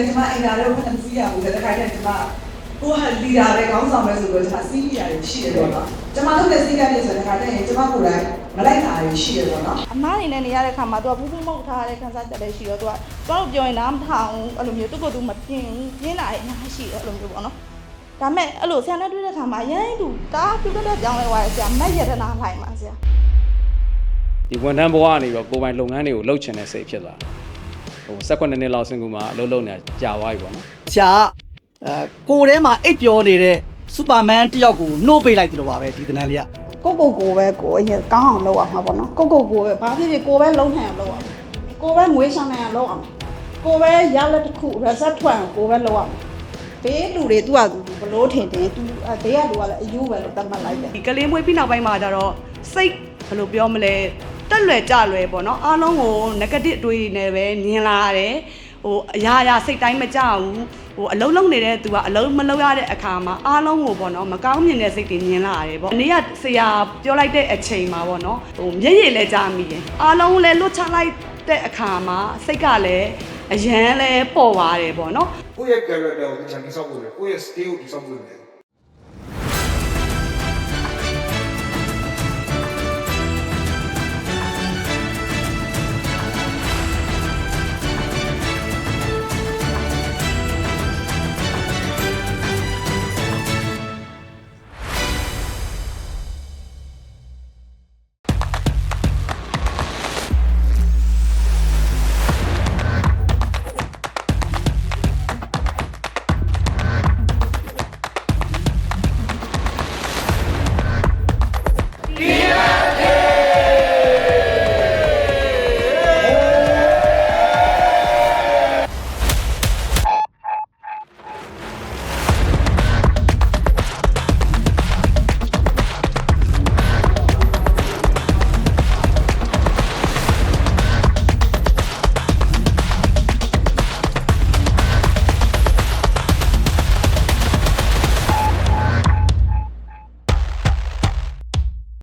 ကျွန်မအင်တာလေးကိုဖတ်စီးရဘူးတခါတည်းကျွန်မကိုဟာလီဒါပဲခေါင်းဆောင်ပဲဆိုတော့ကျွန်မစီးရတယ်ရှိတယ်ပေါ့နော်ကျွန်မတို့လည်းစီးရတယ်ဆိုတဲ့ခါတည်းကျွန်မကိုယ်တိုင်မလိုက်တာရရှိတယ်ပေါ့နော်အမားအနေနဲ့နေရတဲ့ခါမှာသူကဖူးဖူးမဟုတ်ထားတဲ့ခန်းစားချက်လည်းရှိတော့သူကတို့ပြောရင်နားမထောင်အဲ့လိုမျိုးသူ့ကိုယ်သူမပြင်းပြင်းလာရင်အများကြီးရှိတယ်အဲ့လိုမျိုးပေါ့နော်ဒါမဲ့အဲ့လိုဆရာနဲ့တွေ့တဲ့ခါမှာရမ်းသူတားပြတ်တဲ့ကြောင်းလဲသွားတယ်ဆရာမက်ရတနာဖိုင်ပါဆရာဒီဝန်ထမ်းဘဝကနေပြီးကိုယ်ပိုင်လုပ်ငန်းတွေကိုလုပ်ချင်တဲ့စိတ်ဖြစ်သွားတယ်ဟို18နှစ်လောက်စင်ကူမှာအလုပ်လုပ်နေတာကြာသွားပြီပေါ့နော်ဆရာကိုယ်ထဲမှာအိပ်ပျော်နေတဲ့စူပါမန်တယောက်ကိုနှိုးပေးလိုက်တယ်လို့ပါပဲဒီတနန်းလေးကကိုပဲကိုအရင်ကောင်းအောင်လုပ်အောင်မှာပေါ့နော်ကိုပဲဘာဖြစ်ဖြစ်ကိုပဲလုံးနိုင်အောင်လုပ်အောင်ကိုပဲငွေဆောင်နိုင်အောင်လုပ်အောင်ကိုပဲရလက်တစ်ခု reset ထွက်အောင်ကိုပဲလုပ်အောင်ဘေးလူတွေသူ့ဟာသူဘလို့ထင်တယ်သူဘေးကလူကလည်းအယူပဲလို့သတ်မှတ်လိုက်တယ်ဒီကလေးမွေးပြီးနောက်ပိုင်းမှာကျတော့စိတ်ဘယ်လိုပြောမလဲတက်လွယ်ကြလွယ်ပေါ့နော်အားလုံးကို negative အတွေးတွေနဲ့ပဲမြင်လာရတယ်ဟိုအရာစိတ်တိုင်းမကြဘူးဟိုအလုံးလုံးနေတဲ့သူကအလုံးမလုံးရတဲ့အခါမှာအားလုံးကိုပေါ့နော်မကောင်းမြင်တဲ့စိတ်တွေမြင်လာရတယ်ပေါ့နေ့ကဆရာပြောလိုက်တဲ့အချိန်မှာပေါ့နော်ဟိုမျက်ရည်လဲကြားမိတယ်အားလုံးလည်းလွတ်ချလိုက်တဲ့အခါမှာစိတ်ကလည်းအရန်လဲပေါ်သွားတယ်ပေါ့နော်ကိုယ့်ရဲ့ character ကိုတခြားတိစောက်ဖို့လေကိုယ့်ရဲ့ skill ကိုတိစောက်ဖို့လေ